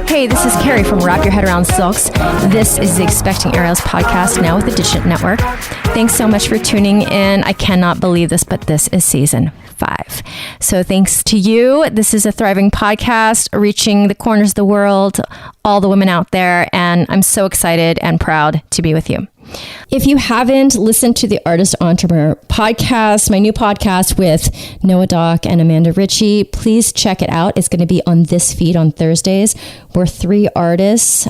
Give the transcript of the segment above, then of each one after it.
Hey, this is Carrie from Wrap Your Head Around Silks. This is the Expecting Aerialist podcast, now with the Digit Network. Thanks so much for tuning in. I cannot believe this, but this is season 5. So thanks to you. This is a thriving podcast, reaching the corners of the world, all the women out there, and I'm so excited and proud to be with you. If you haven't listened to the Artist Entrepreneur podcast, my new podcast with Noah Dock and Amanda Ritchie, please check it out. It's going to be on this feed on Thursdays. We're 3 artists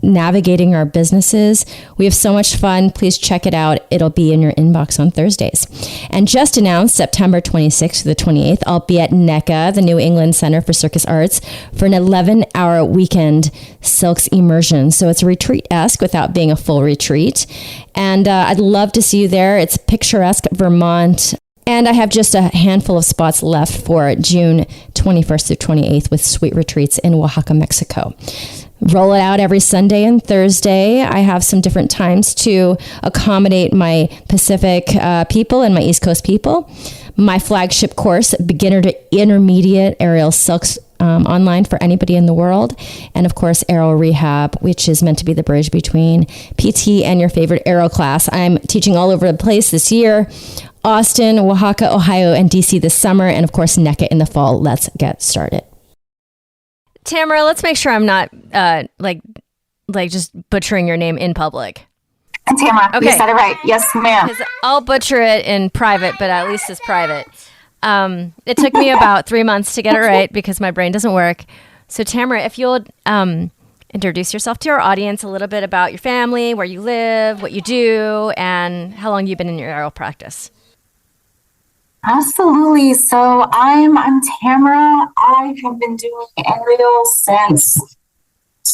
navigating our businesses. We have so much fun. Please check it out. It'll be in your inbox on Thursdays. And just announced September 26th to the 28th, I'll be at NECA, the New England Center for Circus Arts, for an 11-hour weekend silks immersion. So it's a retreat-esque without being a full retreat. And I'd love to see you there. It's picturesque Vermont. And I have just a handful of spots left for June 21st through 28th with sweet retreats in Oaxaca, Mexico. Roll it out every Sunday and Thursday. I have some different times to accommodate my Pacific people and my East Coast people. My flagship course, Beginner to Intermediate Aerial Silks, online for anybody in the world. And of course, Aerial Rehab, which is meant to be the bridge between PT and your favorite aerial class. I'm teaching all over the place this year. Austin, Oaxaca, Ohio, and DC this summer. And of course, NECA in the fall. Let's get started. Tamara, let's make sure I'm not like just butchering your name in public. Tamara, okay. You said it right. Yes, ma'am. Because I'll butcher it in private, but at least it's private. It took me about 3 months to get it right because my brain doesn't work. So Tamara, if you'll introduce yourself to our audience, a little bit about your family, where you live, what you do, and how long you've been in your aerial practice. Absolutely. So I'm Tamara. I have been doing aerial since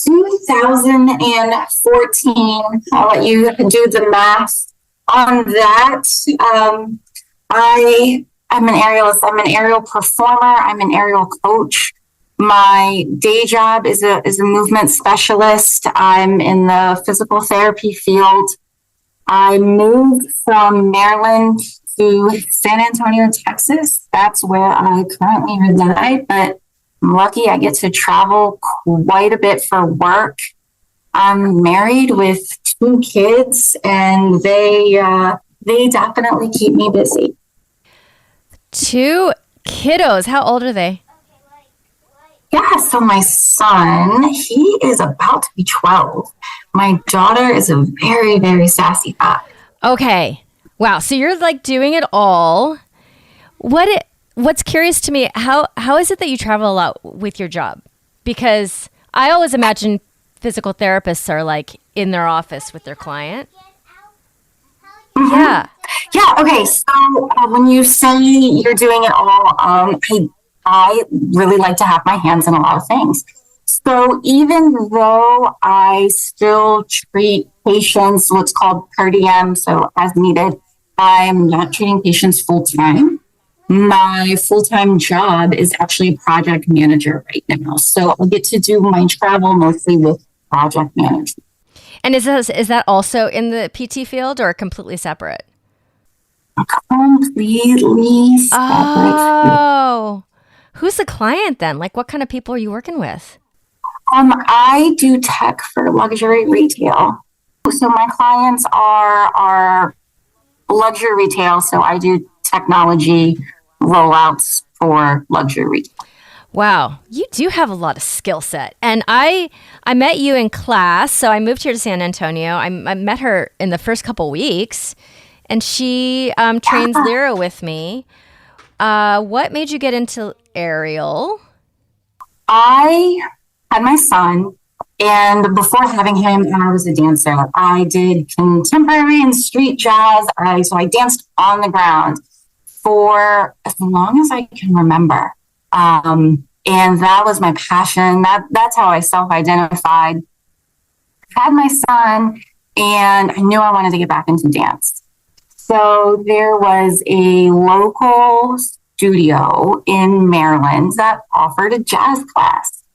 2014. I'll let you do the math on that. I'm an aerialist. I'm an aerial performer. I'm an aerial coach. My day job is a movement specialist. I'm in the physical therapy field. I moved from Maryland to San Antonio, Texas. That's where I currently reside, but I'm lucky I get to travel quite a bit for work. I'm married with 2 kids, and they definitely keep me busy. 2 kiddos. How old are they? Yeah, so my son, he is about to be 12. My daughter is a very, very sassy 5. Okay. Wow. So you're like doing it all. What's curious to me, how is it that you travel a lot with your job? Because I always imagine physical therapists are like in their office with their client. Mm-hmm. Yeah. Yeah. Okay. So when you say you're doing it all, I really like to have my hands in a lot of things. So even though I still treat patients what's called per diem, so as needed, I'm not treating patients full time. My full-time job is actually a project manager right now. So I get to do my travel mostly with project management. And is that also in the PT field or completely separate? Completely separate. Oh, who's the client then? Like what kind of people are you working with? I do tech for luxury retail. So my clients are luxury retail. So I do technology rollouts for luxury retail. Wow, you do have a lot of skill set. And I met you in class. So I moved here to San Antonio. I met her in the first couple weeks, and she trains Lyra with me. What made you get into aerial? I had my son, and before having him, I was a dancer. I did contemporary and street jazz. So I danced on the ground for as long as I can remember. And that was my passion. That's how I self-identified. Had my son, and I knew I wanted to get back into dance. So there was a local studio in Maryland that offered a jazz class.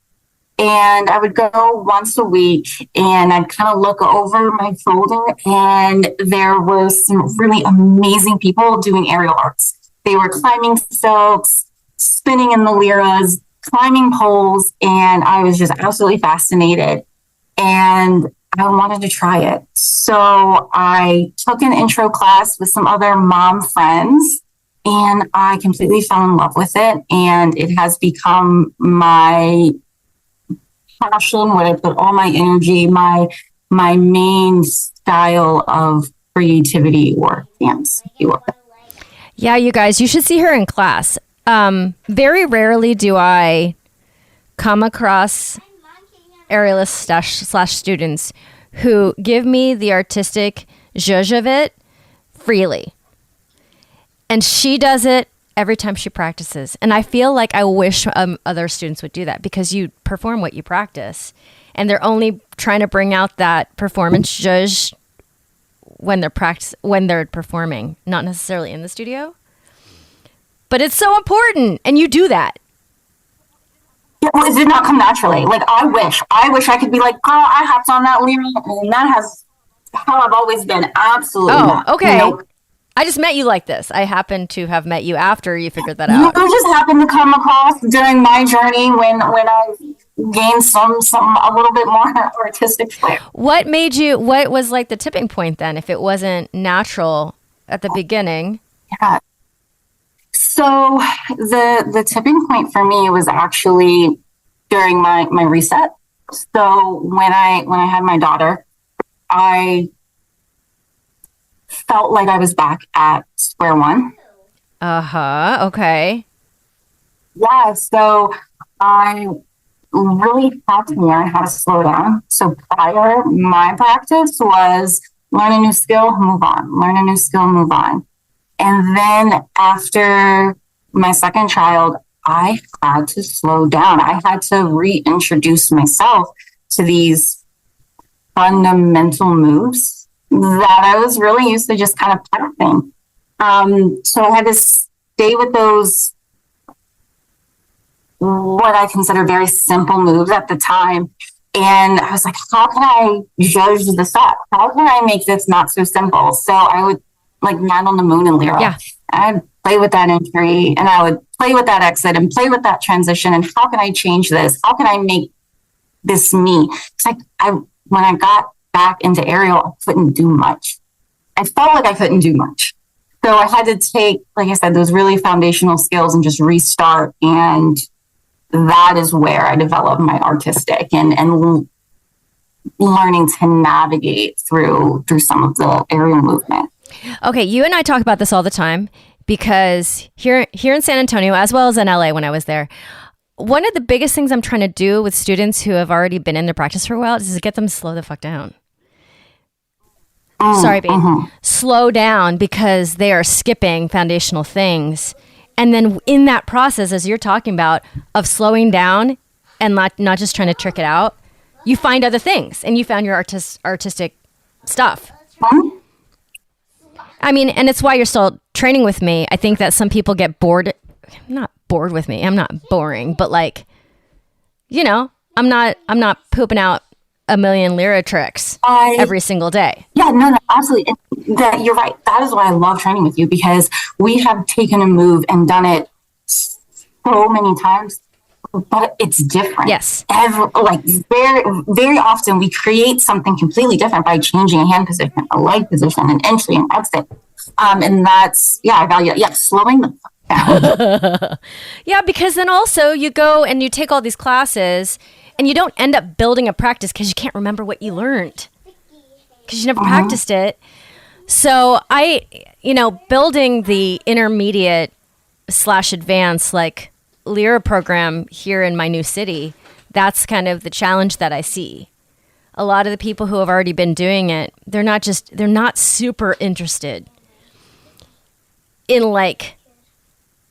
And I would go once a week and I'd kind of look over my shoulder, and there was some really amazing people doing aerial arts. They were climbing silks, spinning in the liras, climbing poles, and I was just absolutely fascinated. And I wanted to try it. So I took an intro class with some other mom friends, and I completely fell in love with it. And it has become my passion, where I put all my energy, my main style of creativity or dance, if you will. Yeah, you guys, you should see her in class. Very rarely do I come across aerialist slash students who give me the artistic zhuzh of it freely. And she does it every time she practices. And I feel like I wish other students would do that, because you perform what you practice. And they're only trying to bring out that performance zhuzh when they're performing, not necessarily in the studio. But it's so important, and you do that. Yeah, well, it did not come naturally. Like, I wish I could be like, girl, I hopped on that lyric, and that has how I've always been. Absolutely not. Okay. Nope. I just met you like this. I happen to have met you after you figured that out. You just happened to come across during my journey when I gained some a little bit more artistic flair. What was like the tipping point then, if it wasn't natural at the beginning? Yeah. So the tipping point for me was actually during my reset. So when I had my daughter, I felt like I was back at square one. Okay. Yeah. So I really had to learn how to slow down. So prior, my practice was learn a new skill, move on, learn a new skill, move on. And then after my second child, I had to slow down. I had to reintroduce myself to these fundamental moves that I was really used to just kind of passing. So I had to stay with those, what I consider very simple moves at the time. And I was like, how can I judge this up? How can I make this not so simple? So I would like Man on the Moon and Lyra. Yeah. I'd play with that entry, and I would play with that exit and play with that transition. And how can I change this? How can I make this me? It's like when I got back into aerial, I couldn't do much. I felt like I couldn't do much. So I had to take, like I said, those really foundational skills and just restart. And that is where I developed my artistic and learning to navigate through some of the aerial movement. Okay, you and I talk about this all the time, because here in San Antonio, as well as in LA when I was there, one of the biggest things I'm trying to do with students who have already been in their practice for a while is to get them to slow the fuck down. Sorry, babe. Slow down, because they are skipping foundational things. And then in that process, as you're talking about, of slowing down and not just trying to trick it out, you find other things, and you found your artistic stuff. I mean, and it's why you're still training with me. I think that some people get bored. Not bored with me. I'm not boring, but like, you know, I'm not pooping out a million Lyra tricks every single day. Yeah, no, absolutely. You're right. That is why I love training with you, because we have taken a move and done it so many times, but it's different. Yes. Very, very often we create something completely different by changing a hand position, a leg position, an entry, and exit. And that's, I value it. Yeah, slowing the fuck down. Yeah, because then also you go and you take all these classes and you don't end up building a practice because you can't remember what you learned because you never practiced it. So building the intermediate / advanced like Lyra program here in my new city, that's kind of the challenge that I see. A lot of the people who have already been doing it, they're not super interested in like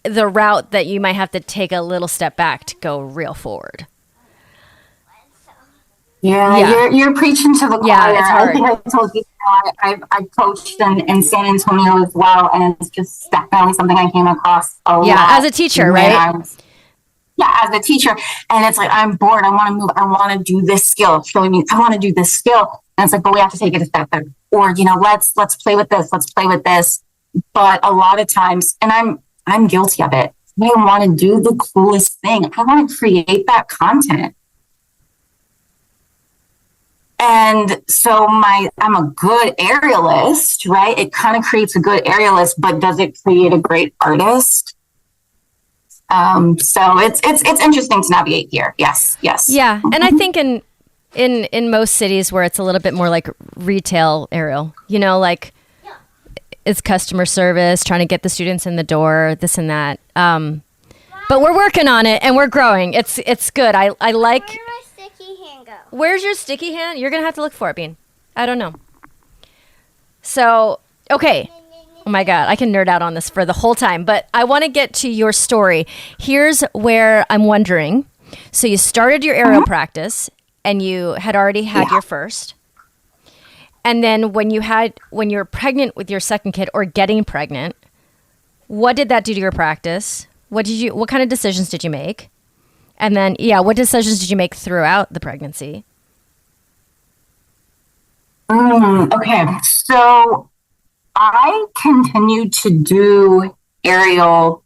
the route that you might have to take a little step back to go real forward. Yeah. You're preaching to the choir. Yeah, it's hard. I think I told you, I coached in San Antonio as well, and it's just definitely something I came across a lot. Yeah, as a teacher, right? yeah, as a teacher. And it's like, I'm bored. I want to move. I want to do this skill. Showing me, I want to do this skill. And it's like, but we have to take it a step back. Or, let's play with this. Let's play with this. But a lot of times, and I'm guilty of it. I want to do the coolest thing. I want to create that content. And so I'm a good aerialist, right? It kind of creates a good aerialist, but does it create a great artist? So it's interesting to navigate here. Yes. Yeah. And I think in most cities where it's a little bit more like retail aerial, like it's customer service, trying to get the students in the door, this and that. But we're working on it and we're growing. It's good. I like. Where did my sticky hand go? Where's your sticky hand? You're going to have to look for it, Bean. I don't know. So, okay. Oh my God, I can nerd out on this for the whole time, but I want to get to your story. Here's where I'm wondering. So you started your aerial practice and you had already had your first. And then when you're pregnant with your second kid or getting pregnant, what did that do to your practice? What kind of decisions did you make? And then, what decisions did you make throughout the pregnancy? Okay, so I continued to do aerial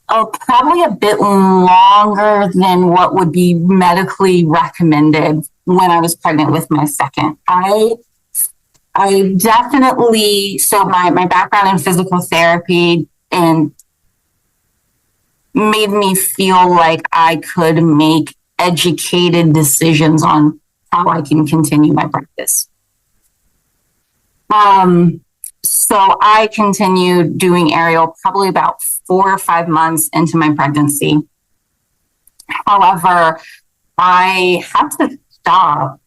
probably a bit longer than what would be medically recommended when I was pregnant with my second. I definitely, so my background in physical therapy and made me feel like I could make educated decisions on how I can continue my practice. So I continued doing aerial probably about 4 or 5 months into my pregnancy. However, I had to stop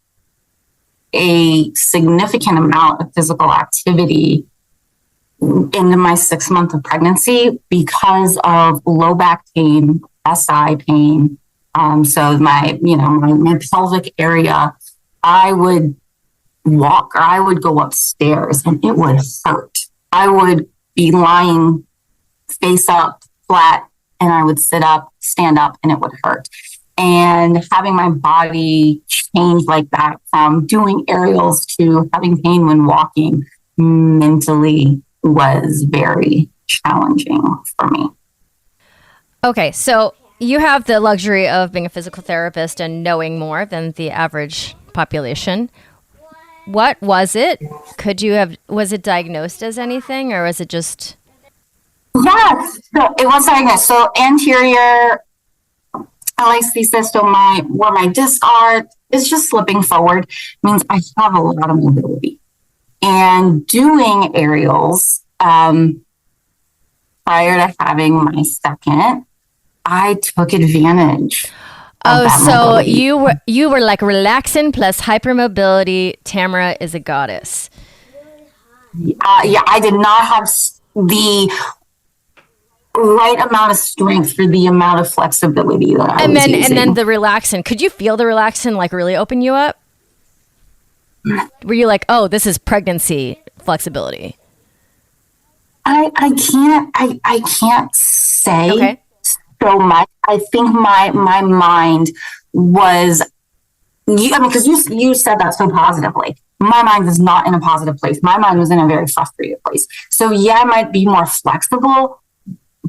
a significant amount of physical activity into my 6th month of pregnancy because of low back pain, SI pain. So my pelvic area, I would walk or I would go upstairs and it would hurt. I would be lying face up flat and I would sit up, stand up, and it would hurt. And having my body change like that from doing aerials to having pain when walking mentally was very challenging for me. Okay, so you have the luxury of being a physical therapist and knowing more than the average population. What was it? Was it diagnosed as anything or was it just? Yes, so it was diagnosed. So anterior listhesis, so where my discs are, is just slipping forward. It means I have a lot of mobility. And doing aerials, prior to having my second, I took advantage. Oh, so mobility. you were like relaxin plus hypermobility. Tamara is a goddess. I did not have the right amount of strength for the amount of flexibility that I was using. And then the relaxin. Could you feel the relaxin like really open you up? Were you like, oh, this is pregnancy flexibility? I can't say so much. I think my mind was, because you said that so positively. My mind was not in a positive place. My mind was in a very frustrated place. So I might be more flexible,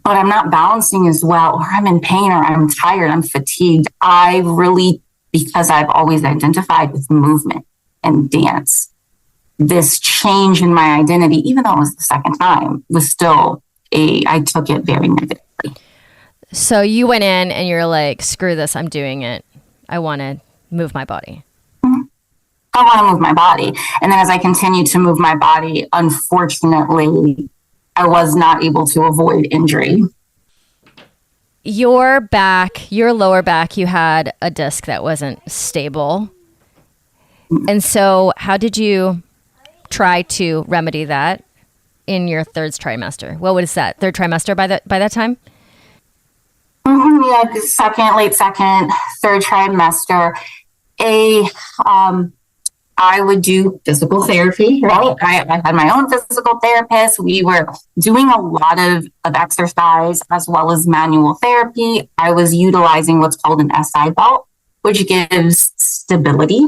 but I'm not balancing as well, or I'm in pain, or I'm tired, I'm fatigued. I really, because I've always identified with movement and dance, this change in my identity, even though it was the second time, was still I took it very negatively. So you went in and you're like, screw this, I'm doing it. I want to move my body. Mm-hmm. I want to move my body. And then as I continued to move my body, unfortunately, I was not able to avoid injury. Your lower back, you had a disc that wasn't stable. And so how did you try to remedy that in your third trimester? What was that? Third trimester by that time? Late second, third trimester. I I would do physical therapy, right? I had my own physical therapist. We were doing a lot of exercise as well as manual therapy. I was utilizing what's called an SI belt, which gives stability.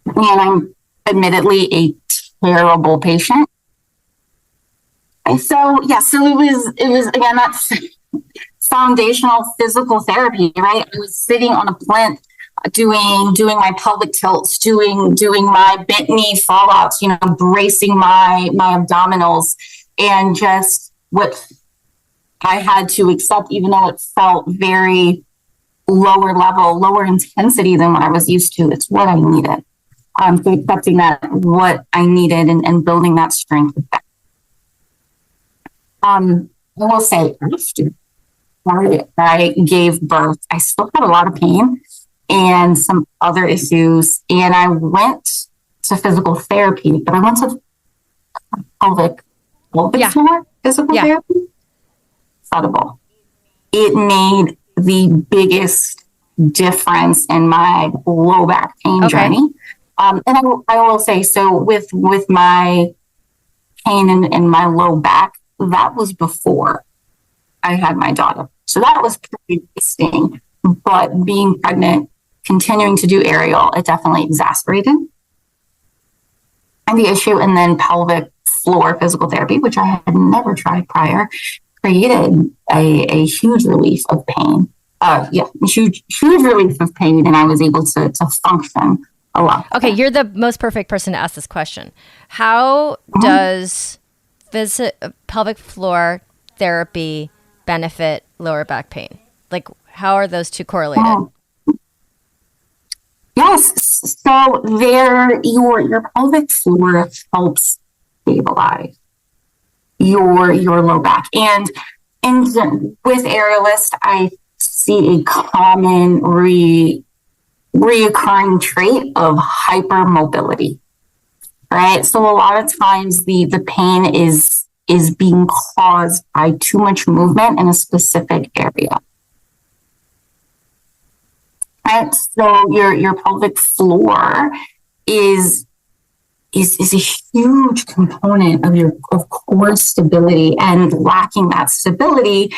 And I'm admittedly a terrible patient. And so it was again, that's foundational physical therapy, right? I was sitting on a plinth doing my pelvic tilts, doing my bent knee fallouts, bracing my abdominals, and just what I had to accept, even though it felt very lower level, lower intensity than what I was used to. It's what I needed. So accepting that what I needed and building that strength with that. I will say after I gave birth, I still had a lot of pain and some other issues. And I went to physical therapy, but I went to pelvic floor physical therapy. Incredible. It made the biggest difference in my low back pain journey. And I will say, so with my pain in my low back, that was before I had my daughter. So that was pretty interesting. But being pregnant, continuing to do aerial, it definitely exacerbated the issue. And then pelvic floor physical therapy, which I had never tried prior, created a huge relief of pain. Huge relief of pain. And I was able to function a lot. Okay, you're the most perfect person to ask this question. How does pelvic floor therapy benefit lower back pain? Like, how are those two correlated? Yes. So your pelvic floor helps stabilize your low back. And with Aerialist, I see a common reoccurring trait of hypermobility. Right. So a lot of times the pain is being caused by too much movement in a specific area. Right. So your pelvic floor is a huge component of core stability, and lacking that stability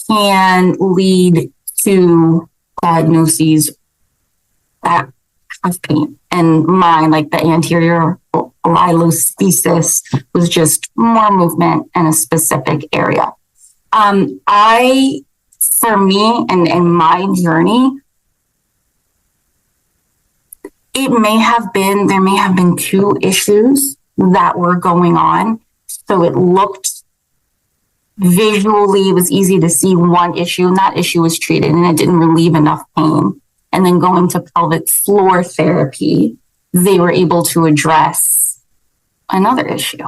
can lead to diagnoses that have pain. And mine, like the anterior lilothesis, was just more movement in a specific area. For me and my journey, there may have been two issues that were going on. So it looked visually, it was easy to see one issue, and that issue was treated and it didn't relieve enough pain. And then going to pelvic floor therapy, they were able to address another issue.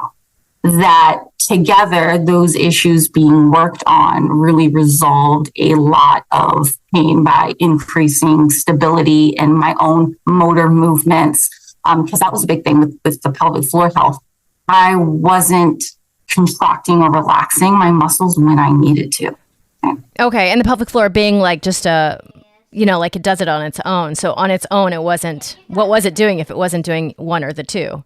That together, those issues being worked on really resolved a lot of pain by increasing stability in my own motor movements. Because that was a big thing with the pelvic floor health. I wasn't contracting or relaxing my muscles when I needed to. Okay. And the pelvic floor being like just like it does it on its own. So on its own, what was it doing if it wasn't doing one or the two?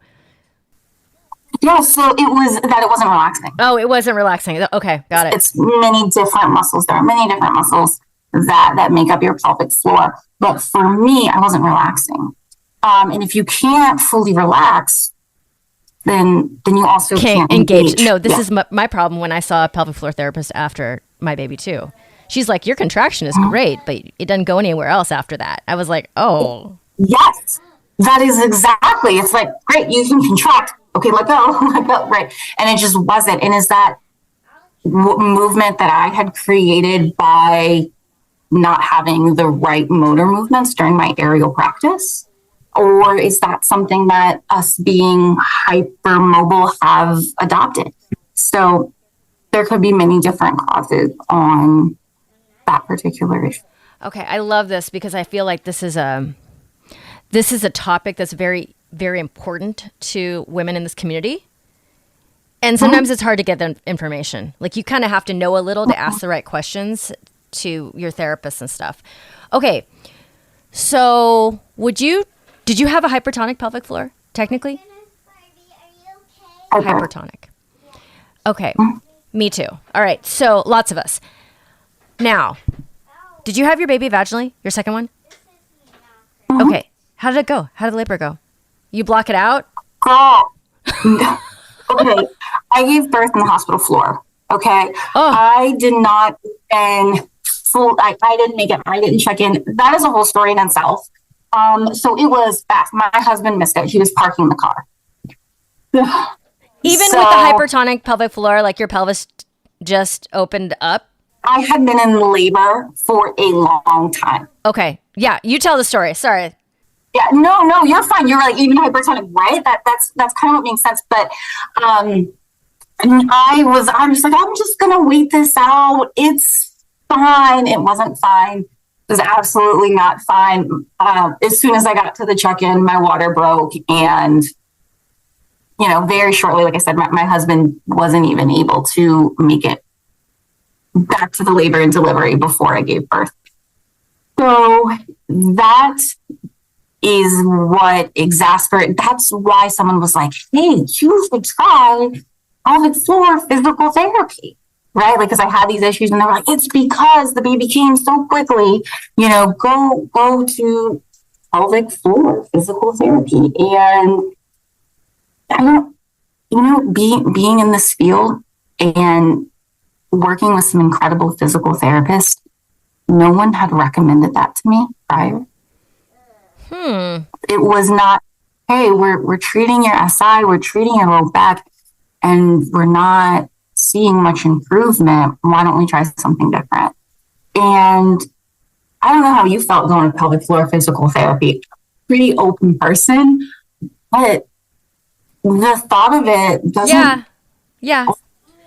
Yeah, so it wasn't relaxing. Oh, it wasn't relaxing. Okay, got it. It's many different muscles. There are many different muscles that make up your pelvic floor. But for me, I wasn't relaxing. And if you can't fully relax, then you also can't engage. No, this is my problem when I saw a pelvic floor therapist after my baby too. She's like, your contraction is great, but it doesn't go anywhere else after that. I was like, oh. Yes, that is exactly. It's like, great, you can contract. Okay, let go, right. And it just wasn't. And is that movement that I had created by not having the right motor movements during my aerial practice? Or is that something that us being hypermobile have adopted? So there could be many different causes on that particular issue. Okay, I love this because I feel like this is a topic that's very, very important to women in this community. And sometimes it's hard to get the information. Like you kind of have to know a little to ask the right questions to your therapist and stuff. Okay. So would you Did you have a hypertonic pelvic floor, technically? Okay. Hypertonic. Okay. Me too. All right. So lots of us. Now, did you have your baby vaginally? Your second one? Okay. How did it go? How did the labor go? You block it out? Girl. Okay. I gave birth in the hospital floor. Okay. Oh. I did not even I didn't make it. I didn't check in. That is a whole story in itself. So it was fast. My husband missed it. He was parking the car. Even with the hypertonic pelvic floor, like your pelvis just opened up? I had been in labor for a long time. Okay. Yeah. You tell the story. Sorry. Yeah. No, you're fine. You're like even hypertonic, right? That's kind of what makes sense. But I'm just like, I'm just going to wait this out. It's fine. It wasn't fine. It was absolutely not fine. As soon as I got to the check-in, my water broke. And, very shortly, like I said, my husband wasn't even able to make it back to the labor and delivery before I gave birth. So that is what that's why someone was like, hey, you should try pelvic floor physical therapy, right? Like, because I had these issues and they were like, it's because the baby came so quickly, go to pelvic floor physical therapy. And I don't, being in this field and working with some incredible physical therapists, no one had recommended that to me prior. It was not, hey, we're treating your SI, we're treating your low back, and we're not seeing much improvement. Why don't we try something different? And I don't know how you felt going to pelvic floor physical therapy. Pretty open person, but the thought of it doesn't. Yeah. Yeah,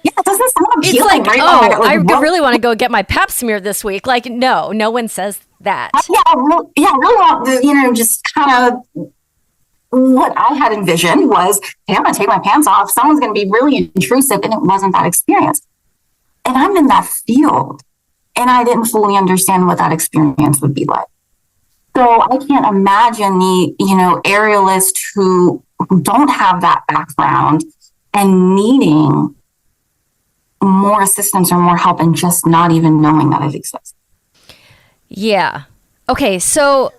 it doesn't sound appealing. It's like, right? I really want to go get my pap smear this week. Like, no one says that. I really want to, just kind of what I had envisioned was, hey, I'm going to take my pants off. Someone's going to be really intrusive. And it wasn't that experience. And I'm in that field and I didn't fully understand what that experience would be like. So I can't imagine the, aerialists who don't have that background and needing more assistance or more help and just not even knowing that it exists. Yeah. Okay. So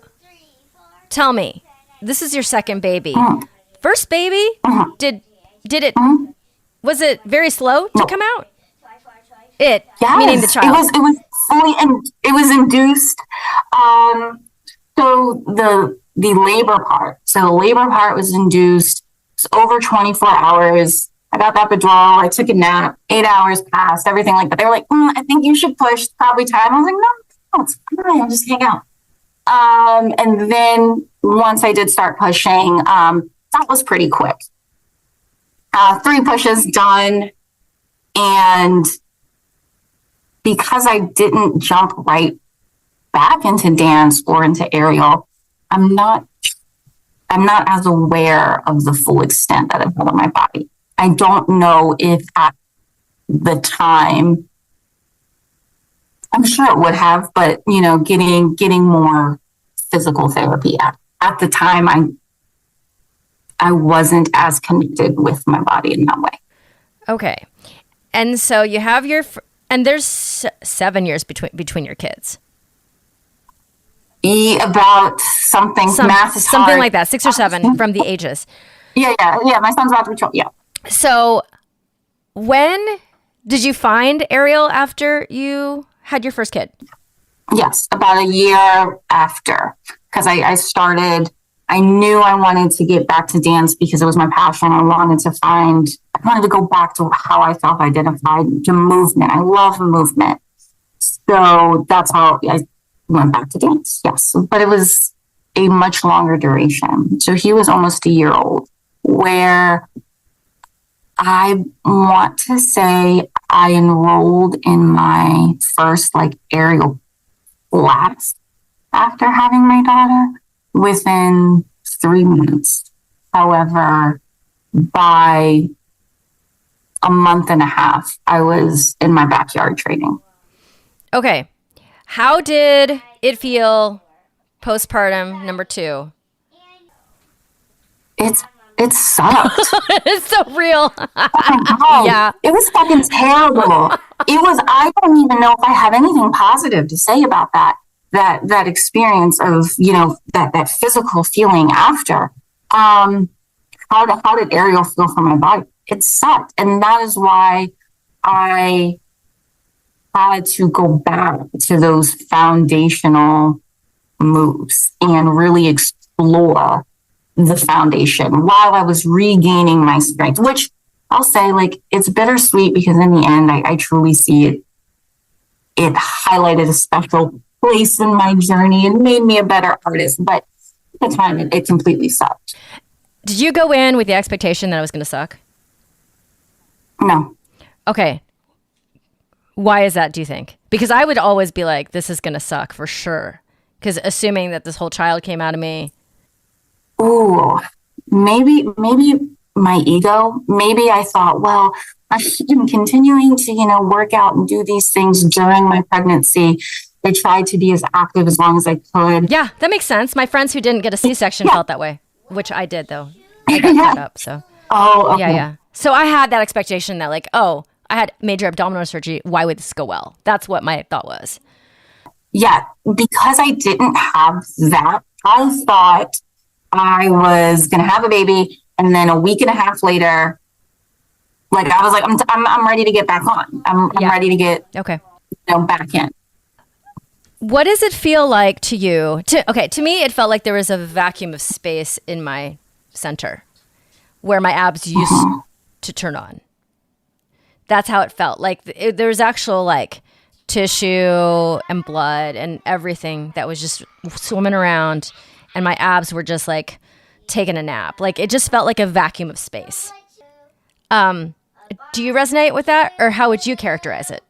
tell me, this is your second baby. First baby, did it, was it very slow to come out? Yes, meaning the child. It was fully, and it was induced. So the labor part. So the labor part was induced. It's over 24 hours. I got that withdrawal. I took a nap. 8 hours passed. Everything like that. They were like, I think you should push. Probably time. I was like, no, it's fine. I'll just hang out. And then once I did start pushing, that was pretty quick. 3 pushes done. And because I didn't jump right back into dance or into aerial, I'm not as aware of the full extent that it had on my body. I don't know if at the time, I'm sure it would have, but getting more physical therapy at the time, I wasn't as connected with my body in that way. Okay. And so you have and there's 7 years between your kids. About math is something hard. like that, 6 or 7 from the ages. Yeah. My son's about to be 12. Yeah. So when did you find Aerial after you had your first kid? Yes, about a year after, because I knew I wanted to get back to dance because it was my passion. I wanted to go back to how I self-identified, to movement. I love movement. So that's how I went back to dance. Yes. But it was a much longer duration. So he was almost a year old, where I want to say I enrolled in my first aerial class after having my daughter within 3 months. However, by a month and a half, I was in my backyard training. Okay. How did it feel postpartum number 2? it sucked. It's so real. Oh my God. Yeah. It was fucking terrible. I don't even know if I have anything positive to say about that experience of, that physical feeling after. How did Ariel feel for my body? It sucked. And that is why I had to go back to those foundational moves and really explore the foundation while I was regaining my strength, which I'll say, like, it's bittersweet because in the end, I truly see it highlighted a special place in my journey and made me a better artist. But at the time, it completely sucked. Did you go in with the expectation that it was going to suck? No. Okay. Why is that, do you think? Because I would always be like, this is going to suck for sure. Because assuming that this whole child came out of me. Ooh, maybe my ego. Maybe I thought, well, I'm continuing to, work out and do these things during my pregnancy. I tried to be as active as long as I could. Yeah, that makes sense. My friends who didn't get a C-section felt that way, which I did, though. I got caught up, so. Oh, okay. Yeah. So I had that expectation that, like, oh, I had major abdominal surgery. Why would this go well? That's what my thought was. Yeah, because I didn't have that, I thought I was going to have a baby. And then a week and a half later, like, I was like, I'm ready to get back on. I'm ready to get back in. What does it feel like to you? To me, it felt like there was a vacuum of space in my center where my abs used to turn on. That's how it felt. Like there's actual like tissue and blood and everything that was just swimming around, and my abs were just like taking a nap. Like it just felt like a vacuum of space. Do you resonate with that, or how would you characterize it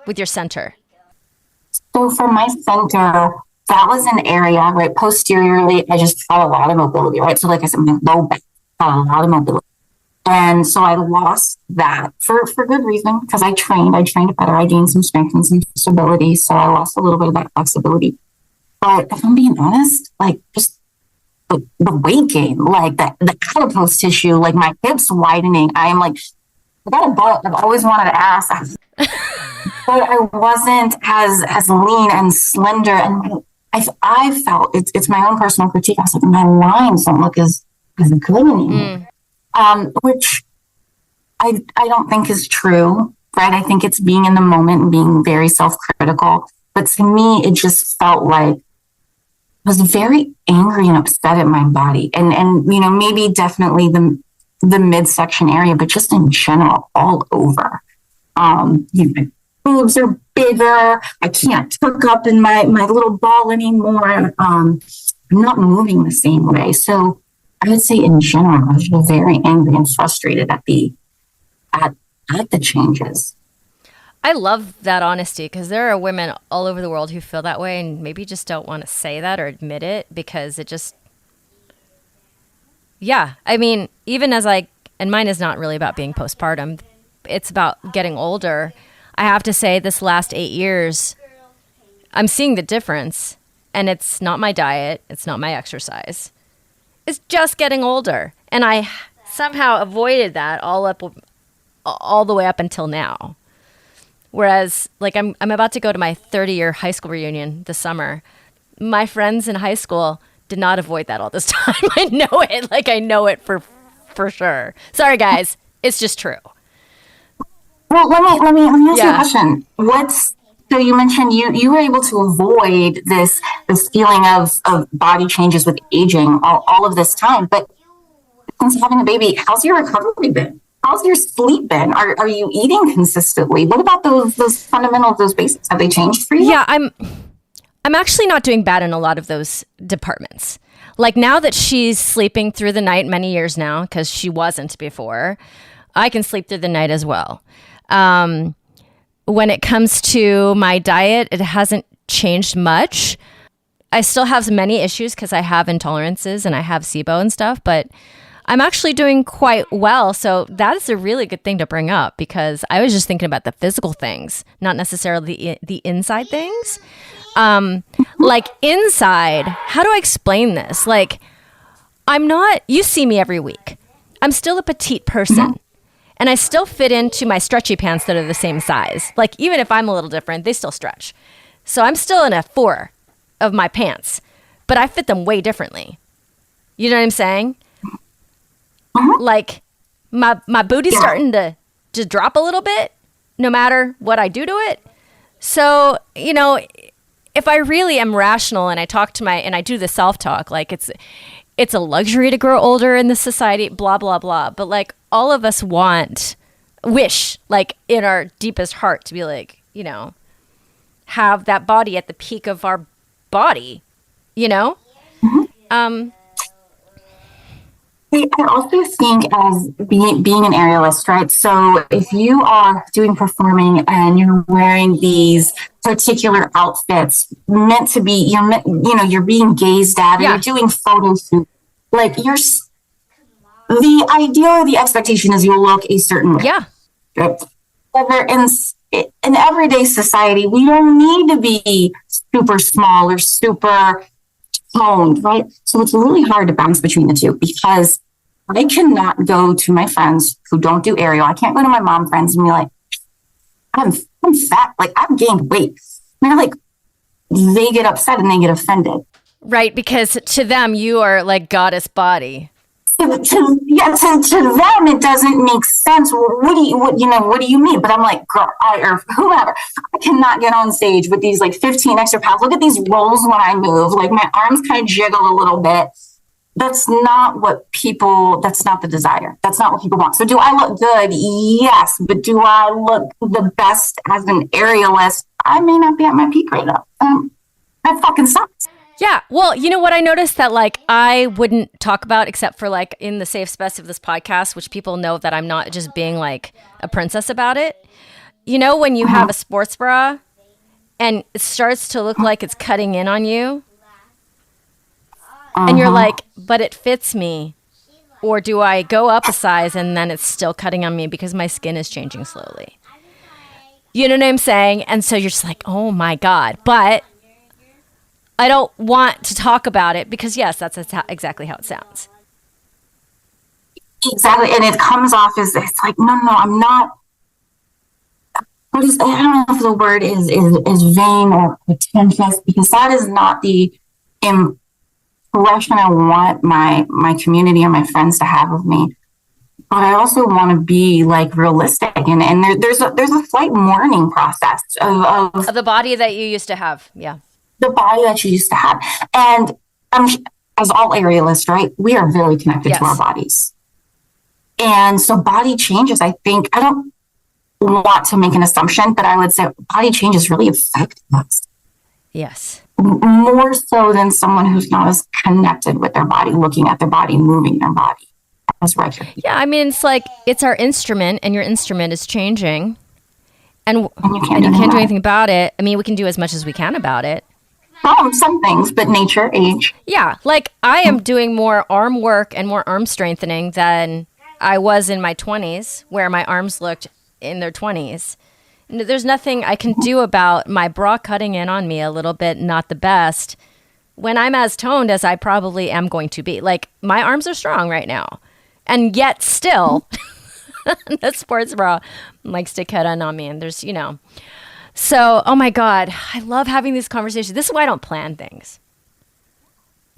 with your center? So for my center, that was an area, right? Posteriorly, I just had a lot of mobility, right? So like I said, my low back had a lot of mobility. And so I lost that for good reason, because I trained better. I gained some strength and some stability. So I lost a little bit of that flexibility. But if I'm being honest, like just the weight gain, like the adipose tissue, like my hips widening, I am like, I got a butt. I've always wanted an ass. But I wasn't as lean and slender. And I felt, it's my own personal critique. I was like, my lines don't look as good anymore. Which I don't think is true, right? I think it's being in the moment and being very self-critical. But to me, it just felt like I was very angry and upset at my body. And maybe definitely the midsection area, but just in general, all over. My boobs are bigger. I can't tuck up in my little ball anymore. I'm not moving the same way. So I would say in general, I was very angry and frustrated at the changes. I love that honesty, because there are women all over the world who feel that way and maybe just don't want to say that or admit it, because it just, yeah. I mean, even as and mine is not really about being postpartum. It's about getting older. I have to say this last 8 years, I'm seeing the difference, and it's not my diet. It's not my exercise. It's just getting older. And I somehow avoided that all the way up until now. Whereas, like, I'm about to go to my 30-year high school reunion this summer. My friends in high school did not avoid that all this time. I know it. Like, I know it for sure. Sorry, guys. It's just true. Well, let me ask you a question. So you mentioned you were able to avoid this feeling of body changes with aging all of this time, but since having a baby, how's your recovery been? How's your sleep been? Are you eating consistently? What about those fundamentals, those basics? Have they changed for you? Yeah, I'm actually not doing bad in a lot of those departments. Like now that she's sleeping through the night many years now, because she wasn't before, I can sleep through the night as well. When it comes to my diet, it hasn't changed much. I still have many issues because I have intolerances and I have SIBO and stuff, but I'm actually doing quite well. So that is a really good thing to bring up, because I was just thinking about the physical things, not necessarily the inside things. Like inside, how do I explain this? Like I'm not, you see me every week. I'm still a petite person. And I still fit into my stretchy pants that are the same size. Like, even if I'm a little different, they still stretch. So I'm still in a 4 of my pants, but I fit them way differently. You know what I'm saying? Like, my booty's starting to drop a little bit, no matter what I do to it. So, you know, if I really am rational and I talk to and I do the self-talk, like it's a luxury to grow older in this society, blah, blah, blah. But like, all of us wish, like in our deepest heart, to be like, you know, have that body at the peak of our body, you know? I also think as being an aerialist, right? So if you are doing performing and you're wearing these particular outfits meant to be, you're being gazed at, or you're doing photo shoots, like the ideal or the expectation is you'll look a certain way. Yeah. However, in everyday society, we don't need to be super small or super toned, right? So it's really hard to bounce between the two, because I cannot go to my friends who don't do aerial. I can't go to my mom friends and be like, I'm fat, like I've gained weight. And they're like, they get upset and they get offended. Right, because to them, you are like goddess body. To them, it doesn't make sense. What do you mean? But I'm like, girl, or whoever, I cannot get on stage with these like 15 extra pounds. Look at these rolls when I move. Like my arms kind of jiggle a little bit. That's not that's not the desire. That's not what people want. So do I look good? Yes. But do I look the best as an aerialist? I may not be at my peak right now. That fucking sucks. Yeah. Well, you know what I noticed that like I wouldn't talk about except for like in the safe space of this podcast, which people know that I'm not just being like a princess about it. You know, when you have a sports bra and it starts to look like it's cutting in on you and you're like, but it fits me. Or do I go up a size and then it's still cutting on me because my skin is changing slowly? You know what I'm saying? And so you're just like, oh my God. But I don't want to talk about it because, yes, that's exactly how it sounds. Exactly. And it comes off as, it's like, no, I'm not. I don't know if the word is vain or pretentious, because that is not the impression I want my community or my friends to have of me. But I also want to be like realistic, and there's a slight mourning process of the body that you used to have. Yeah. The body that you used to have. And as all aerialists, right, we are very connected to our bodies. And so body changes, I think, I don't want to make an assumption, but I would say body changes really affect us. Yes. More so than someone who's not as connected with their body, looking at their body, moving their body as regular. Yeah, I mean, it's like, it's our instrument, and your instrument is changing. And you can't do anything about it. I mean, we can do as much as we can about it. Some things, but nature, age. Yeah, like I am doing more arm work and more arm strengthening than I was in my 20s, where my arms looked in their 20s. There's nothing I can do about my bra cutting in on me a little bit, not the best, when I'm as toned as I probably am going to be. Like, my arms are strong right now. And yet still, the sports bra likes to cut in on me. And there's, So, oh my God, I love having these conversations. This is why I don't plan things.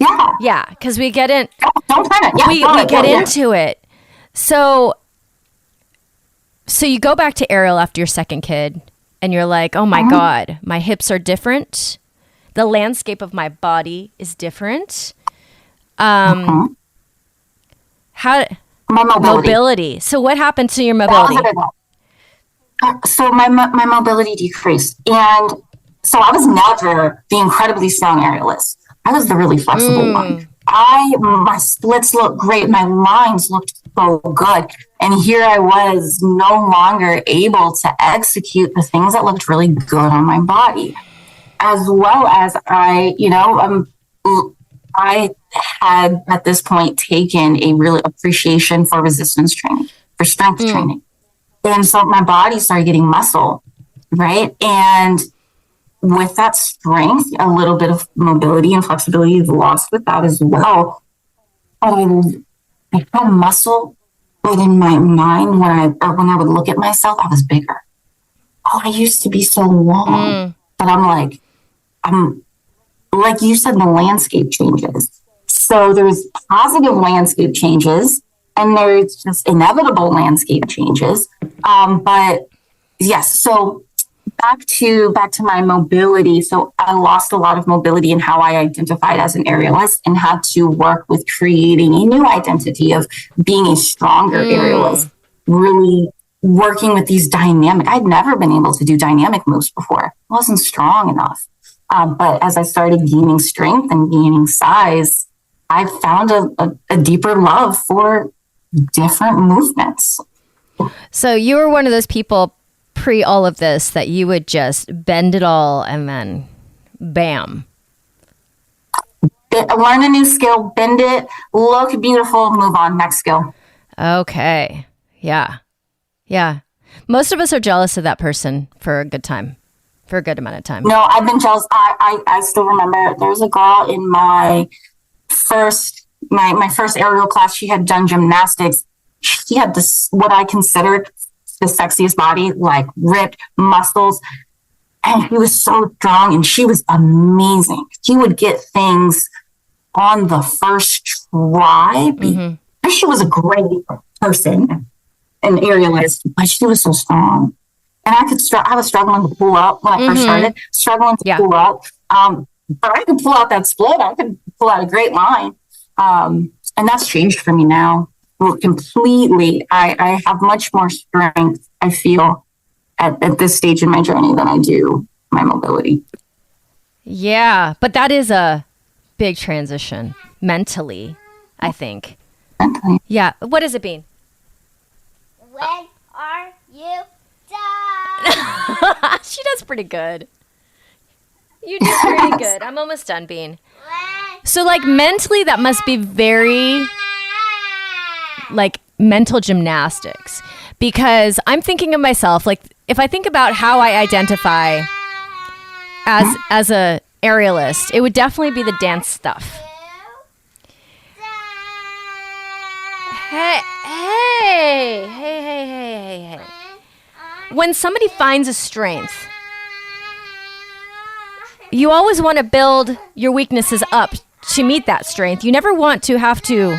Yeah. Yeah, because we get in. Don't plan it. Yeah, we get into it. So you go back to aerial after your second kid, and you're like, oh my God, my hips are different. The landscape of my body is different. My mobility. So what happened to your mobility? So my mobility decreased. And so I was never the incredibly strong aerialist. I was the really flexible one. My splits looked great. My lines looked so good. And here I was no longer able to execute the things that looked really good on my body. As well as I had at this point taken a real appreciation for resistance training, for strength training. And so my body started getting muscle, right? And with that strength, a little bit of mobility and flexibility is lost with that as well. I had muscle, but in my mind, when I would look at myself, I was bigger. Oh, I used to be so long. But I'm like you said, the landscape changes. So there's positive landscape changes and there's just inevitable landscape changes. But yes, so back to my mobility. So I lost a lot of mobility in how I identified as an aerialist and had to work with creating a new identity of being a stronger aerialist, really working with these dynamic. I'd never been able to do dynamic moves before. I wasn't strong enough. But as I started gaining strength and gaining size, I found a deeper love for different movements. So you were one of those people pre all of this that you would just bend it all and then bam. Learn a new skill, bend it, look beautiful, move on, next skill. Okay. Yeah. Yeah. Most of us are jealous of that person for a good time, for a good amount of time. No, I've been jealous. I still remember there was a girl in my first aerial class. She had done gymnastics. She had this, what I considered the sexiest body, like ripped muscles. And she was so strong and she was amazing. She would get things on the first try. She was a great person, an aerialist, but she was so strong. And I was struggling to pull up when I first started, pull up. But I could pull out that split. I could pull out a great line. And that's changed for me now. Well, completely. I have much more strength, I feel, at this stage in my journey than I do my mobility. Yeah, but that is a big transition mentally, I think. Mentally. Yeah. What is it, Bean? When are you done? She does pretty good. You do pretty good. I'm almost done, Bean. So, like, mentally, that must be very, like, mental gymnastics. Because I'm thinking of myself, like, if I think about how I identify as a aerialist, it would definitely be the dance stuff. Hey. When somebody finds a strength, you always want to build your weaknesses up to meet that strength. You never want to have to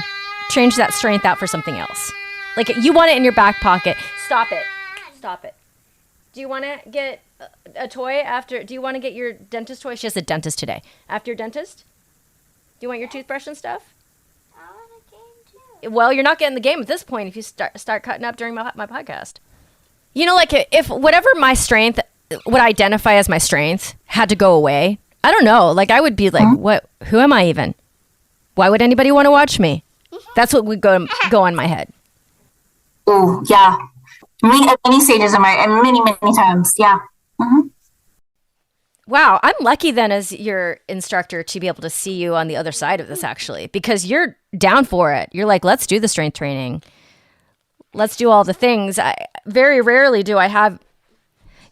change that strength out for something else. Like, you want it in your back pocket. Stop it. Do you want to get a toy after? Do you want to get your dentist toy? She has a dentist today. After your dentist? Do you want your toothbrush and stuff? I want a game too. Well, you're not getting the game at this point if you start cutting up during my podcast. You know, like, if whatever my strength, what I identify as my strength, had to go away, I don't know. Like, I would be like, what? Who am I even? Why would anybody want to watch me? That's what would go on my head. Oh, yeah. Many stages in and many times. Yeah. Mm-hmm. Wow. I'm lucky then as your instructor to be able to see you on the other side of this, actually, because you're down for it. You're like, let's do the strength training. Let's do all the things. Very rarely do I have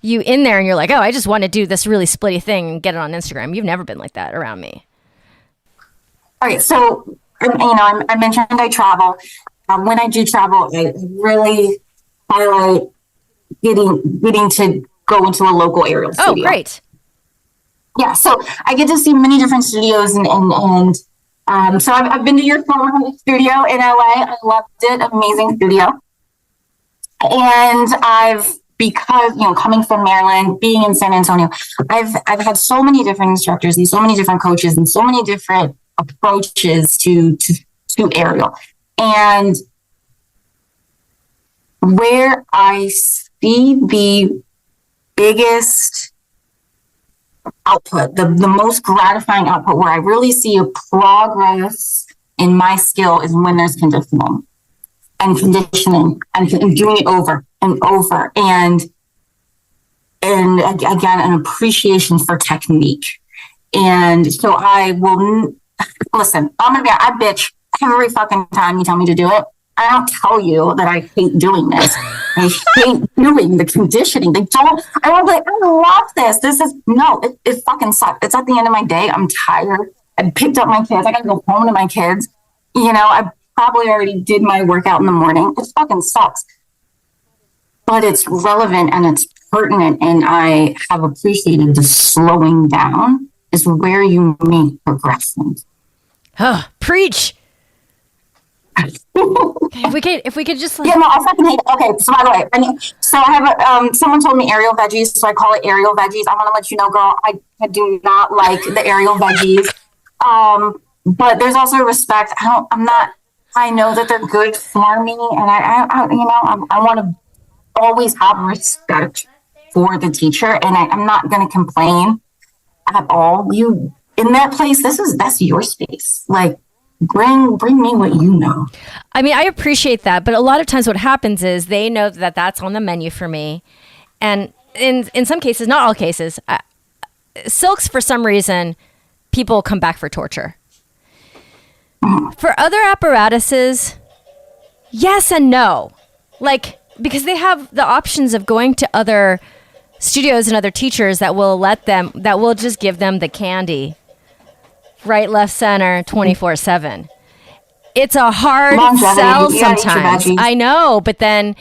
you in there and you're like, oh, I just want to do this really splitty thing and get it on Instagram. You've never been like that around me. All right. So, I mentioned I travel. When I do travel, I really highlight getting to go into a local aerial studio. Oh, great. Yeah. So I get to see many different studios and so I've been to your former studio in LA. I loved it. Amazing studio. And because, coming from Maryland, being in San Antonio, I've had so many different instructors and so many different coaches and so many different approaches to aerial. And where I see the biggest output, the most gratifying output, where I really see a progress in my skill, is when there's conditioning and doing it over and over. And again, an appreciation for technique. And so I will listen, I bitch every fucking time you tell me to do it. I don't tell you that I hate doing this. I hate doing the conditioning. I love this. It fucking sucks. It's at the end of my day. I'm tired. I picked up my kids. I got to go home to my kids. I probably already did my workout in the morning. It fucking sucks. But it's relevant and it's pertinent. And I have appreciated the slowing down is where you make progression. Huh, preach. If we could just Yeah, no, I fucking hate it. Okay, so by the way, so I have someone told me aerial veggies, so I call it aerial veggies. I want to let you know, girl, I do not like the aerial veggies. But there's also respect. I know that they're good for me, and I want to always have respect for the teacher, and I'm not going to complain at all. You in that place, that's your space. Like, bring me what you know. I mean, I appreciate that, but a lot of times what happens is they know that that's on the menu for me, and in some cases, not all cases, silks for some reason, people come back for torture. For other apparatuses, yes and no. Like, because they have the options of going to other studios and other teachers that will just give them the candy. Right, left, center, 24/7. It's a hard sell sometimes. I know, but then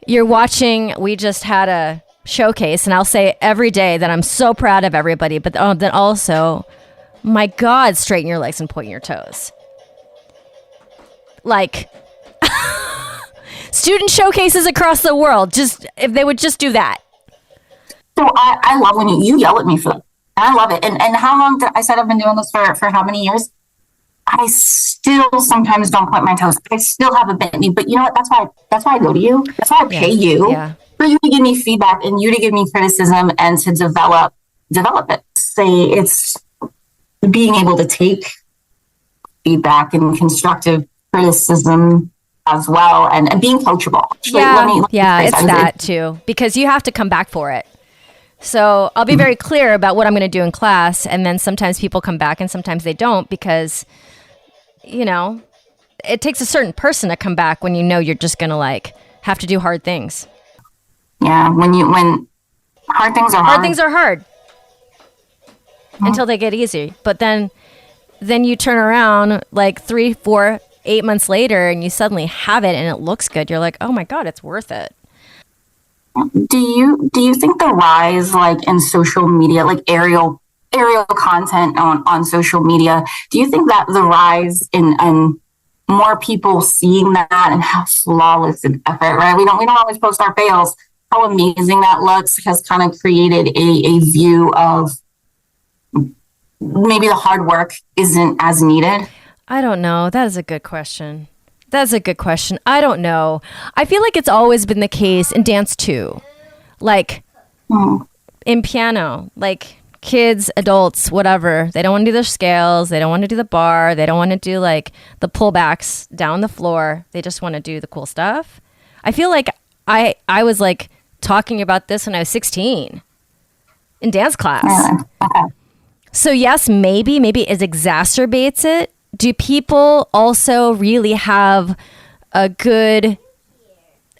you're watching, we just had a showcase, and I'll say every day that I'm so proud of everybody, but then also, my God, straighten your legs and point your toes. Like, student showcases across the world, just if they would just do that. So I love when you yell at me for that. I love it. And how long I said I've been doing this for how many years? I still sometimes don't point my toes. I still have a bent knee, but you know what? That's why I go to you. That's why I pay you for you to give me feedback and you to give me criticism and to develop it. It's being able to take feedback and constructive criticism as well, and being coachable. It's that too, because you have to come back for it. So I'll be very clear about what I'm going to do in class, and then sometimes people come back and sometimes they don't, because it takes a certain person to come back when you're just going to have to do hard things. Yeah, when hard things are hard until they get easy. But then you turn around 3, 4, 8 months later and you suddenly have it and it looks good. You're like, oh my God, it's worth it. Do you think the rise in social media, aerial content on social media, do you think that the rise in more people seeing that and how flawless an effort, right? We don't always post our fails. How amazing that looks has kind of created a view of maybe the hard work isn't as needed. I don't know. That is a good question. I don't know. I feel like it's always been the case in dance too. In piano, kids, adults, whatever. They don't want to do their scales. They don't want to do the bar. They don't want to do the pullbacks down the floor. They just want to do the cool stuff. I feel like I was talking about this when I was 16 in dance class. So yes, maybe it exacerbates it. Do people also really have a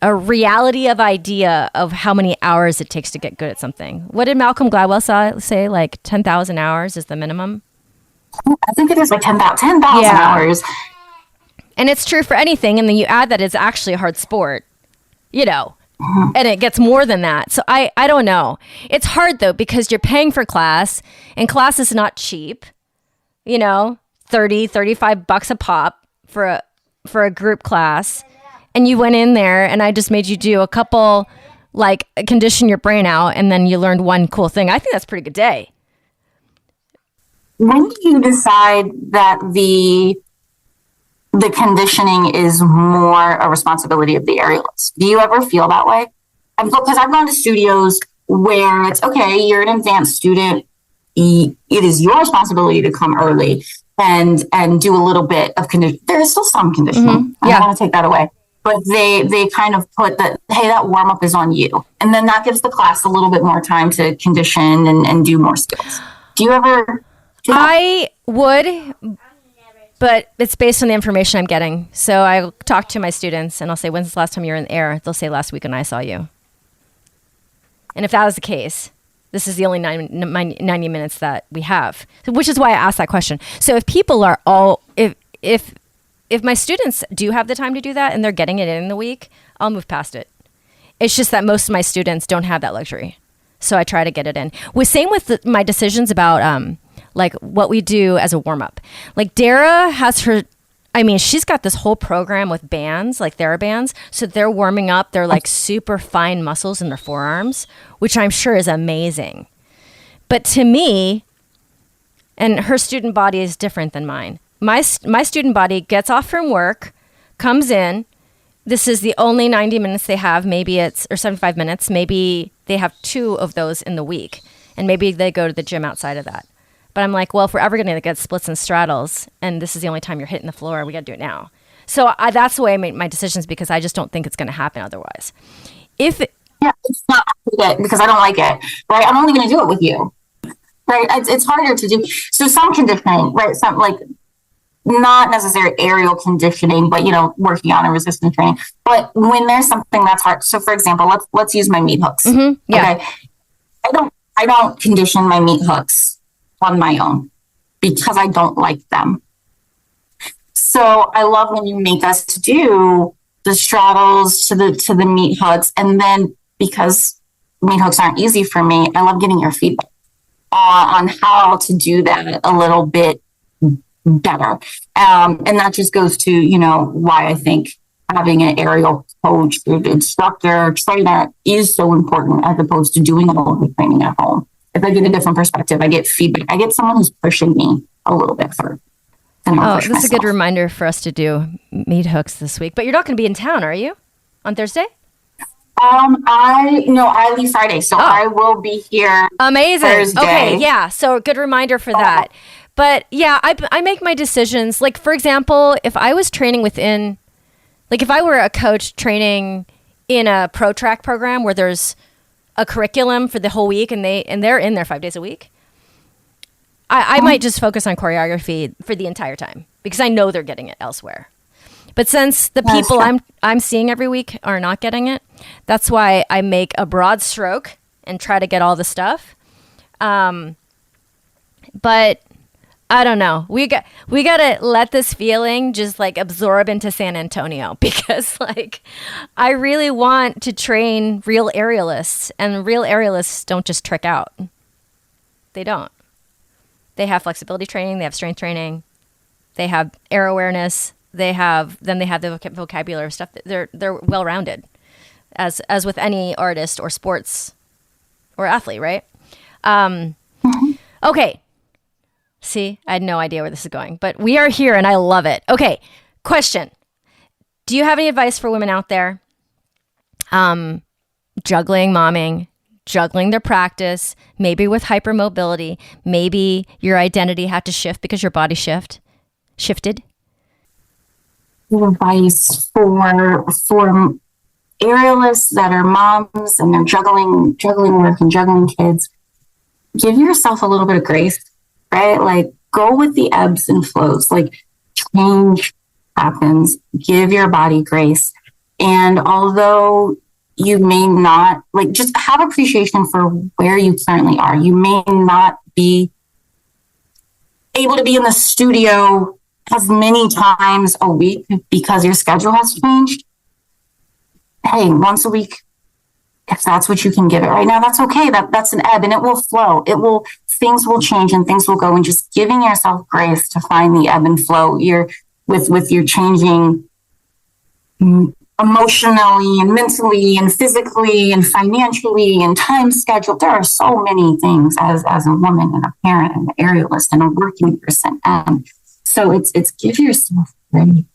reality of idea of how many hours it takes to get good at something? What did Malcolm Gladwell say? 10,000 hours is the minimum? I think it is 10,000 hours. And it's true for anything. And then you add that it's actually a hard sport, and it gets more than that. So I don't know. It's hard though, because you're paying for class, and class is not cheap, $30-$35 a pop for a group class, and you went in there and I just made you do a couple condition your brain out, and then you learned one cool thing. I think that's a pretty good day. When do you decide that the conditioning is more a responsibility of the aerialist? Do you ever feel that way? Because I've gone to studios where it's okay, you're an advanced student, it is your responsibility to come early and do a little bit of conditioning. There is still some conditioning. Mm-hmm. I don't want to take that away. But they kind of put that, hey, that warm up is on you. And then that gives the class a little bit more time to condition and do more skills. Do you ever do that? I would, but it's based on the information I'm getting. So I talk to my students and I'll say, when's the last time you were in the air? They'll say last week when I saw you. And if that was the case, this is the only 90 minutes that we have, which is why I asked that question. So if people are if if my students do have the time to do that and they're getting it in the week, I'll move past it. It's just that most of my students don't have that luxury. So I try to get it in. Same with my decisions about like what we do as a warm up. Like Dara has she's got this whole program with bands, like TheraBands. So they're warming up their like super fine muscles in their forearms, which I'm sure is amazing. But to me, and her student body is different than mine. My student body gets off from work, comes in. This is the only 90 minutes they have. Or 75 minutes. Maybe they have 2 of those in the week. And maybe they go to the gym outside of that. But I'm like, well, if we're ever going to get splits and straddles, and this is the only time you're hitting the floor, we got to do it now. So that's the way I make my decisions, because I just don't think it's going to happen otherwise. It's not because I don't like it, right? I'm only going to do it with you, right? It's harder to do. So some conditioning, right? Some like not necessarily aerial conditioning, but working on a resistance training. But when there's something that's hard, so for example, let's use my meat hooks. Mm-hmm. Yeah. Okay, I don't condition my meat hooks on my own because I don't like them. So I love when you make us do the straddles to the meat hooks, and then because meat hooks aren't easy for me, I love getting your feedback on how to do that a little bit better. And that just goes to, why I think having an aerial coach, instructor, trainer is so important as opposed to doing all of the training at home. If I get a different perspective, I get feedback. I get someone who's pushing me a little bit further. This is a good reminder for us to do meat hooks this week. But you're not going to be in town, are you? On Thursday? I leave Friday, so I will be here. Amazing. Thursday. Okay, yeah. So good reminder for that. But yeah, I make my decisions. Like, for example, if I was training if I were a coach training in a pro track program where there's a curriculum for the whole week and they're in there 5 days a week, I might just focus on choreography for the entire time because I know they're getting it elsewhere. But since the people I'm seeing every week are not getting it, that's why I make a broad stroke and try to get all the stuff. But I don't know. We got to let this feeling just like absorb into San Antonio because like I really want to train real aerialists, and real aerialists don't just trick out. They don't. They have flexibility training, they have strength training, they have air awareness, they have the vocabulary stuff. They're well-rounded as with any artist or sports or athlete, right? Okay. See, I had no idea where this is going, but we are here and I love it. Okay, question. Do you have any advice for women out there? Juggling momming, juggling their practice, maybe with hypermobility, maybe your identity had to shift because your body shifted? Advice for aerialists that are moms and they're juggling work and juggling kids. Give yourself a little bit of grace. Right? Like go with the ebbs and flows, like change happens, give your body grace. And although you may not just have appreciation for where you currently are. You may not be able to be in the studio as many times a week because your schedule has changed. Hey, once a week, if that's what you can give it right now, that's okay. That's an ebb and it will flow. Things will change and things will go, and just giving yourself grace to find the ebb and flow with your changing emotionally and mentally and physically and financially and time schedule. There are so many things as a woman and a parent and an aerialist and a working person. So it's give yourself grace.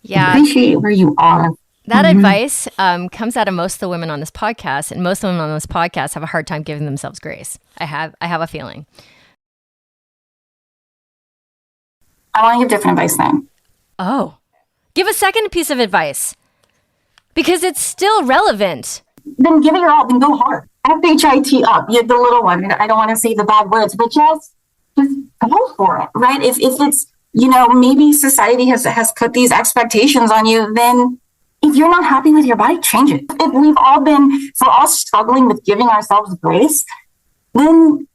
Yeah. Appreciate where you are. That advice comes out of most of the women on this podcast, and most of the women on this podcast have a hard time giving themselves grace. I have a feeling. I want to give different advice then. Oh, give a second piece of advice because it's still relevant. Then give it your all. Then go hard. FHIT up. You're the little one. I don't want to say the bad words, but just go for it, right? If it's maybe society has put these expectations on you, then. If you're not happy with your body, change it. If we're all struggling with giving ourselves grace, then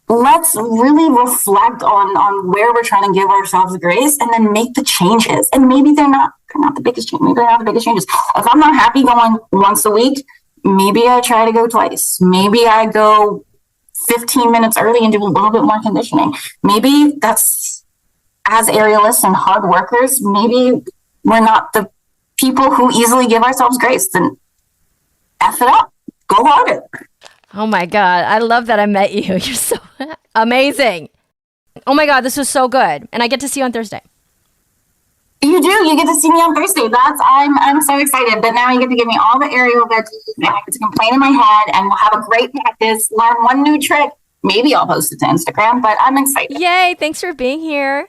let's really reflect on where we're trying to give ourselves grace and then make the changes. And maybe they're not the biggest change. Maybe they're not the biggest changes. If I'm not happy going once a week, maybe I try to go twice. Maybe I go 15 minutes early and do a little bit more conditioning. Maybe that's, as aerialists and hard workers, maybe we're not the people who easily give ourselves grace. Then F it up. Go harder. Oh my God. I love that I met you. You're so amazing. Oh my God. This was so good. And I get to see you on Thursday. You do. You get to see me on Thursday. I'm so excited. But now you get to give me all the aerial veggies and I get to complain in my head and we'll have a great practice, learn one new trick. Maybe I'll post it to Instagram, but I'm excited. Yay. Thanks for being here.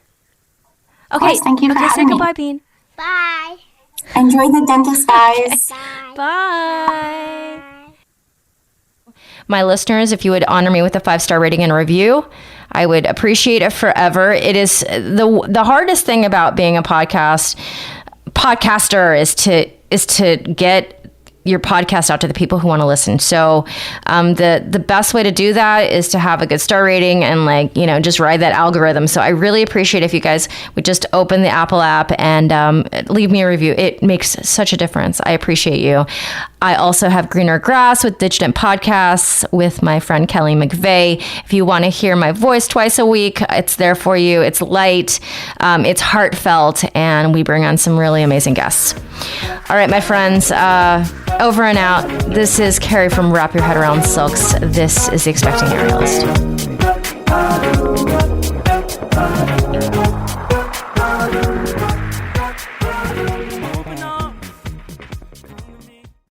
Okay. Yes, thank you for having say me. goodbye, Bean. Bye. Enjoy the dentist, guys. Bye. Bye. My listeners, if you would honor me with a 5-star rating and review, I would appreciate it forever. It is the hardest thing about being a podcaster is to get your podcast out to the people who want to listen. So the best way to do that is to have a good star rating and just ride that algorithm. So I really appreciate if you guys would just open the Apple app and leave me a review. It makes such a difference. I appreciate you. I also have Greener Grass with Digitant Podcasts with my friend Kelly McVeigh. If you want to hear my voice twice a week, it's there for you. It's light, it's heartfelt, and we bring on some really amazing guests. All right, my friends, over and out. This is Carrie from Wrap Your Head Around Silks. This is the Expecting Aerialist.